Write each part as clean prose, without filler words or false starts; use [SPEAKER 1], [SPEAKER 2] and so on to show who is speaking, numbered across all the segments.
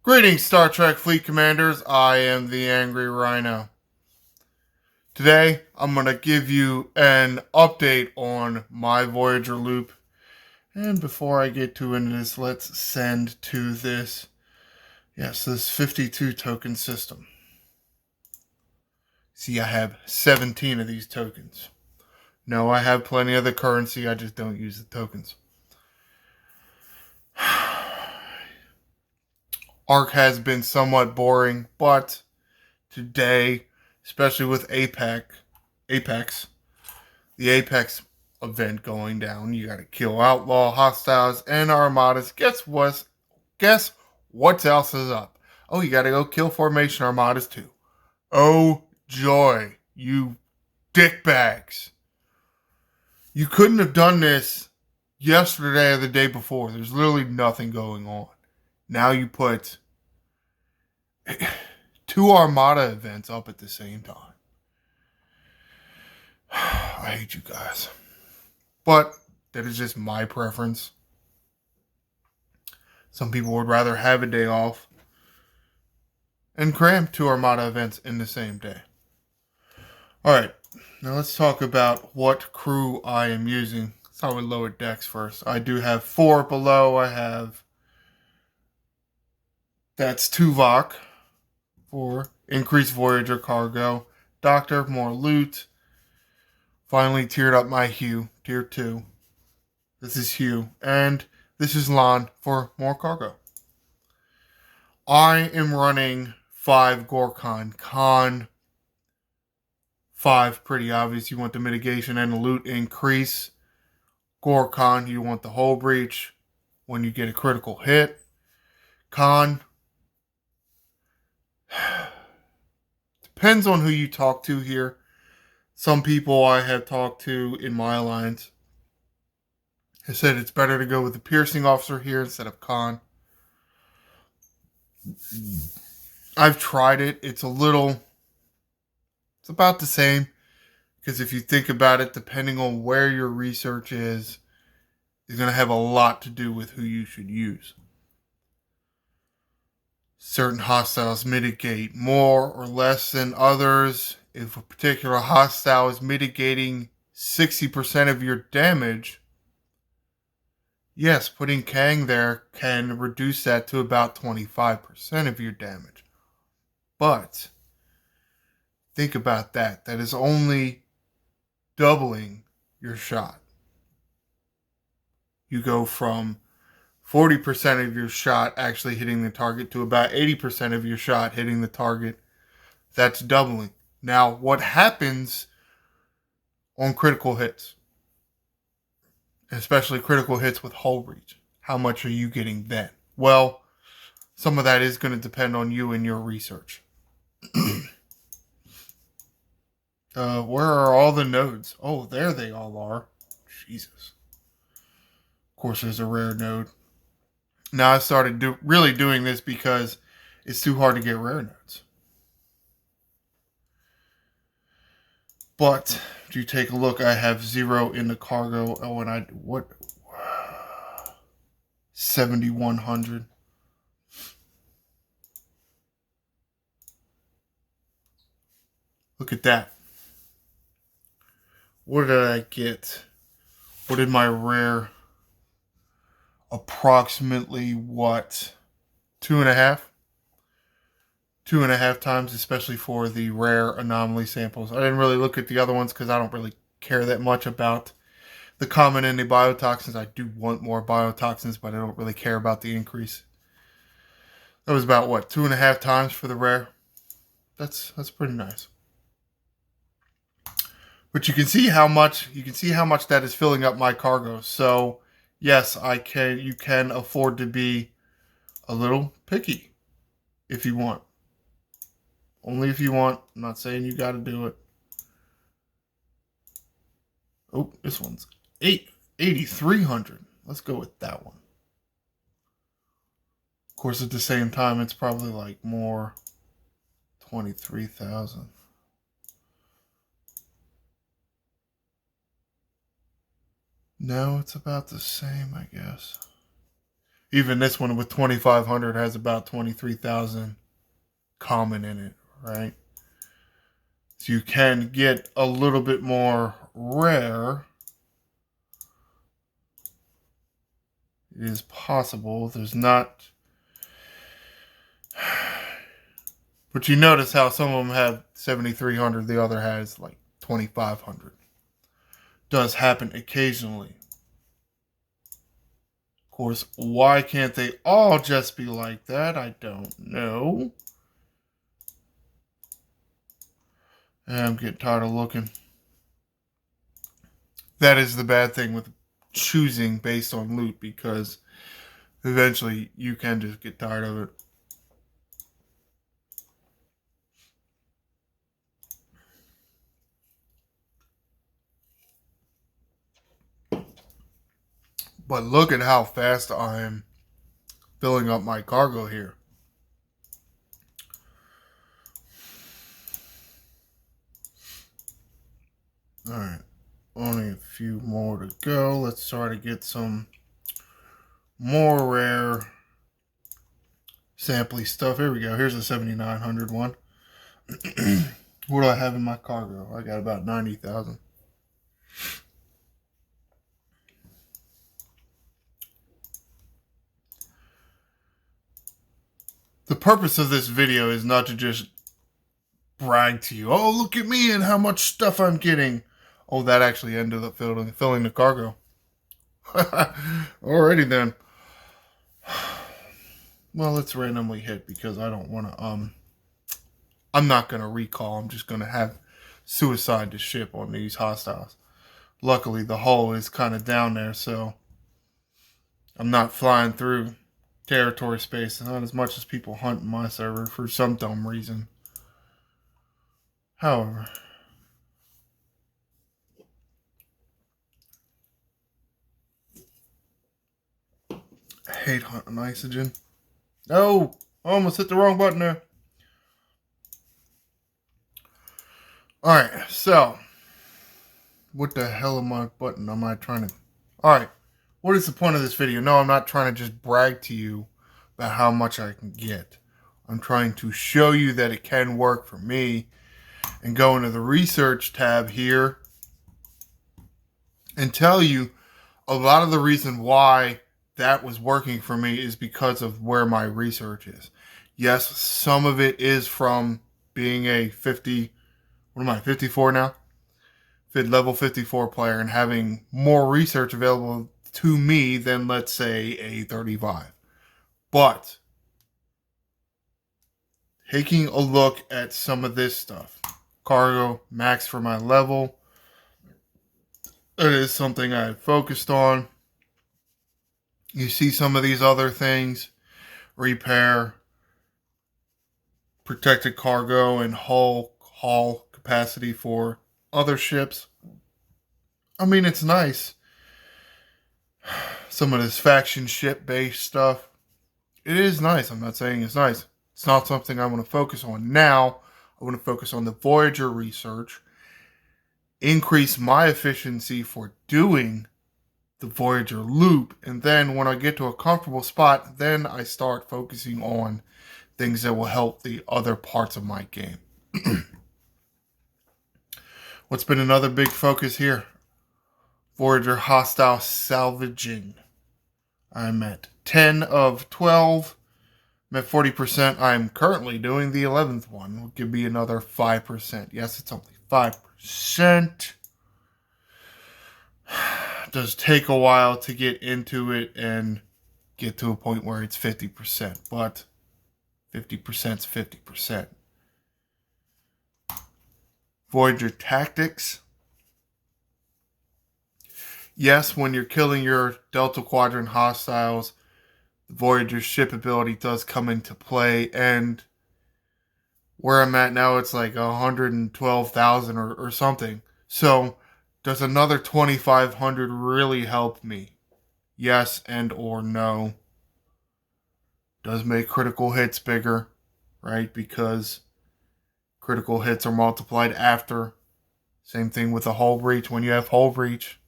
[SPEAKER 1] Greetings, Star Trek Fleet Commanders. I am the Angry Rhino. Today, I'm going to give you an update on my Voyager loop. And before I get too into this, let's send to this 52 token system. See, I have 17 of these tokens. No, I have plenty of the currency, I just don't use the tokens. Arc has been somewhat boring, but today, especially with Apex, the Apex event going down, you gotta kill outlaw, hostiles, and armadas. Guess what else is up? Oh, you gotta go kill formation armadas too. Oh joy, you dickbags. You couldn't have done this yesterday or the day before. There's literally nothing going on. Now you put two armada events up at the same time. I hate you guys. But that is just my preference. Some people would rather have a day off and cram two armada events in the same day. Alright, now let's talk about what crew I am using. Let's start with lower decks first. I do have 4 below. I have... That's Tuvok for increased Voyager cargo. Doctor, more loot. Finally tiered up my Hugh, tier 2. This is Hugh. And this is Lon for more cargo. I am running 5 Gorkon. Con 5, pretty obvious. You want the mitigation and the loot increase. Gorkon, you want the hull breach when you get a critical hit. Con, depends on who you talk to here. Some people I have talked to in my alliance have said it's better to go with the piercing officer here instead of Con. I've tried it. It's about the same. Because if you think about it, depending on where your research is going to have a lot to do with who you should use. Certain hostiles mitigate more or less than others. If a particular hostile is mitigating 60% of your damage, yes, putting Kang there can reduce that to about 25% of your damage. But think about that. That is only doubling your shot. You go from 40% of your shot actually hitting the target to about 80% of your shot hitting the target. That's doubling. Now, what happens on critical hits? Especially critical hits with hull breach. How much are you getting then? Well, some of that is going to depend on you and your research. Where are all the nodes? Oh, there they all are. Jesus. Of course, there's a rare node. Now I started really doing this because it's too hard to get rare nodes. But if you take a look, I have 0 in the cargo. Oh, and 7,100. Look at that. What did I get? What did my rare? Approximately what? 2.5? 2.5 times, especially for the rare anomaly samples. I didn't really look at the other ones because I don't really care that much about the common and the biotoxins. I do want more biotoxins, but I don't really care about the increase. That was about what? 2.5 times for the rare. That's pretty nice. But you can see how much that is filling up my cargo. So yes, you can afford to be a little picky if you want. Only if you want. I'm not saying you got to do it. Oh, this one's 8,300. Let's go with that one. Of course, at the same time, it's probably like more 23,000. No, it's about the same, I guess. Even this one with 2,500 has about 23,000 common in it, right? So you can get a little bit more rare. It is possible. There's not. But you notice how some of them have 7,300, the other has like 2,500. Does happen occasionally. Of course, why can't they all just be like that? I don't know. And I'm getting tired of looking. That is the bad thing with choosing based on loot, because eventually you can just get tired of it. But look at how fast I am filling up my cargo here. Alright, only a few more to go. Let's try to get some more rare sampley stuff. Here we go. Here's a 7,900 one. What do I have in my cargo? I got about 90,000. The purpose of this video is not to just brag to you. Oh, look at me and how much stuff I'm getting. Oh, that actually ended up filling the cargo. Alrighty then. Well, let's randomly hit because I don't want to, I'm not going to recall. I'm just going to have suicide to ship on these hostiles. Luckily, the hull is kind of down there, so I'm not flying through territory space. Not as much as people hunt in my server for some dumb reason. However, I hate hunting oxygen. No! I almost hit the wrong button there. Alright, so what the hell am I button? Am I trying to... Alright, what is the point of this video? No, I'm not trying to just brag to you about how much I can get. I'm trying to show you that it can work for me, and go into the research tab here and tell you a lot of the reason why that was working for me is because of where my research is. Yes, some of it is from being a 54 now? Level 54 player and having more research available to me than, let's say, a 35. But taking a look at some of this stuff, cargo max for my level, it is something I focused on. You see some of these other things, repair, protected cargo, and hull capacity for other ships. I mean, it's nice. Some of this faction ship based stuff, it is nice. I'm not saying it's nice. It's not something I want to focus on now. I want to focus on the Voyager research, increase my efficiency for doing the Voyager loop, and then when I get to a comfortable spot, then I start focusing on things that will help the other parts of my game. What's been another big focus here? Voyager hostile salvaging. I'm at 10 of 12. I'm at 40%. I'm currently doing the 11th one. Will give me another 5%. Yes, it's only 5%. It does take a while to get into it and get to a point where it's 50%. But 50% is 50%. Voyager tactics. Yes, when you're killing your Delta Quadrant hostiles, the Voyager ship ability does come into play, and where I'm at now, it's like 112,000 or something. So, does another 2,500 really help me? Yes and or no. Does make critical hits bigger, right? Because critical hits are multiplied after. Same thing with the hull breach. When you have hull breach,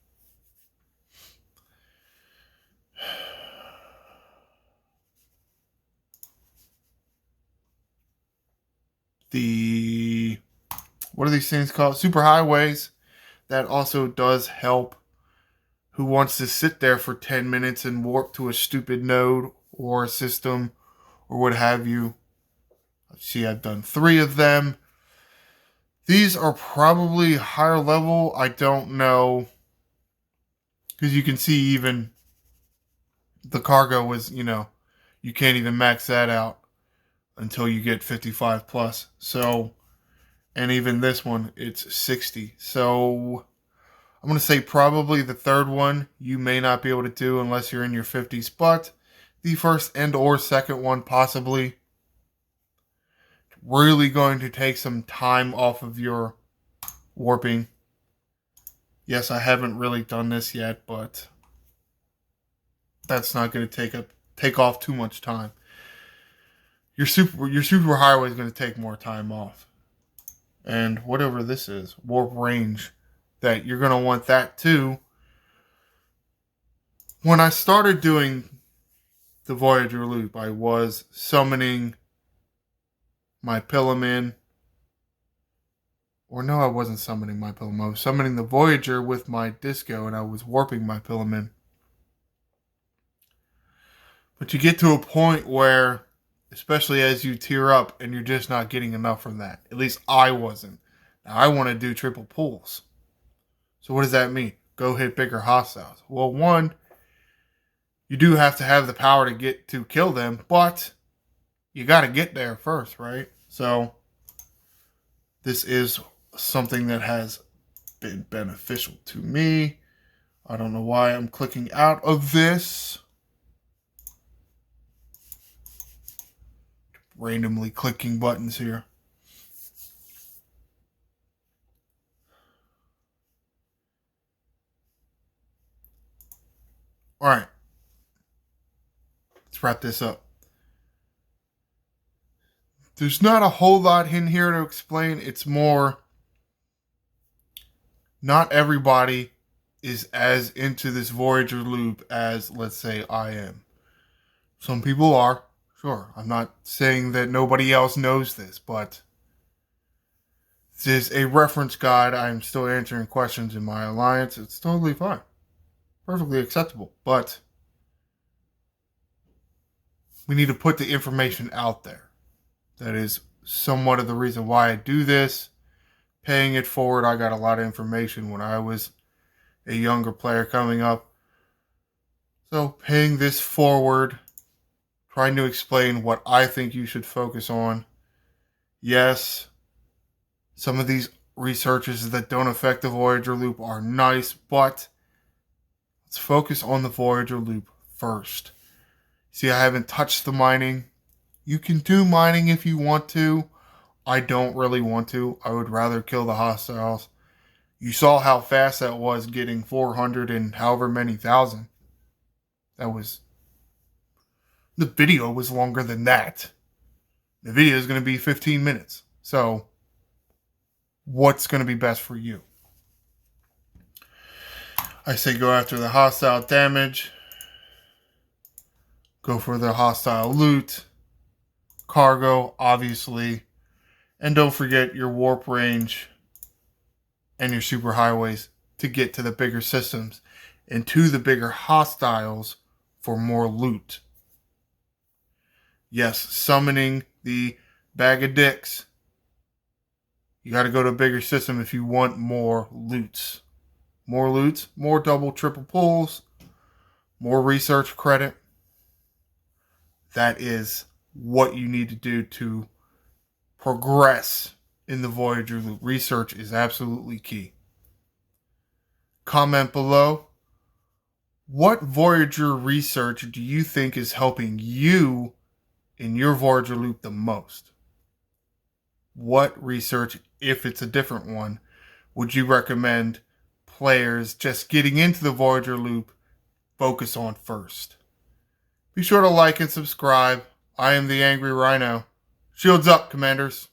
[SPEAKER 1] the, what are these things called? Superhighways. That also does help. Who wants to sit there for 10 minutes and warp to a stupid node or a system or what have you? Let's see, I've done 3 of them. These are probably higher level. I don't know. Because you can see even the cargo is, you can't even max that out until you get 55 plus. So, and even this one, it's 60. So, I'm going to say probably the third one you may not be able to do unless you're in your 50s. But the first and or second one possibly. Really going to take some time off of your warping. Yes, I haven't really done this yet, but that's not going to take off too much time. Your super highway is going to take more time off. And whatever this is, warp range, that you're going to want that too. When I started doing the Voyager loop, I was summoning my Pillaman. Or no, I wasn't summoning my Pillaman. I was summoning the Voyager with my Disco, and I was warping my Pillaman. But you get to a point where, especially as you tier up, and you're just not getting enough from that. At least I wasn't. Now, I want to do triple pulls. So what does that mean? Go hit bigger hostiles. Well, one, you do have to have the power to get to kill them, but you got to get there first, right? So this is something that has been beneficial to me. I don't know why I'm clicking out of this. Randomly clicking buttons here. All right. Let's wrap this up. There's not a whole lot in here to explain. It's more, not everybody is as into this Voyager loop as, let's say, I am. Some people are. Sure, I'm not saying that nobody else knows this, but this is a reference guide. I'm still answering questions in my alliance. It's totally fine. Perfectly acceptable. But we need to put the information out there. That is somewhat of the reason why I do this. Paying it forward, I got a lot of information when I was a younger player coming up. So paying this forward, trying to explain what I think you should focus on. Yes, some of these researches that don't affect the Voyager loop are nice, but let's focus on the Voyager loop first. See, I haven't touched the mining. You can do mining if you want to. I don't really want to. I would rather kill the hostiles. You saw how fast that was, getting 400 and however many thousand. That was... The video was longer than that. The video is going to be 15 minutes. So, what's going to be best for you? I say go after the hostile damage. Go for the hostile loot. Cargo, obviously. And don't forget your warp range and your superhighways to get to the bigger systems and to the bigger hostiles for more loot. Yes, summoning the bag of dicks. You got to go to a bigger system if you want more loots. More loots, more double, triple pulls, more research credit. That is what you need to do to progress in the Voyager loop. Research is absolutely key. Comment below. What Voyager research do you think is helping you in your Voyager loop the most? What research, if it's a different one, would you recommend players just getting into the Voyager loop focus on first? Be sure to like and subscribe. I am the Angry Rhino. Shields up, Commanders.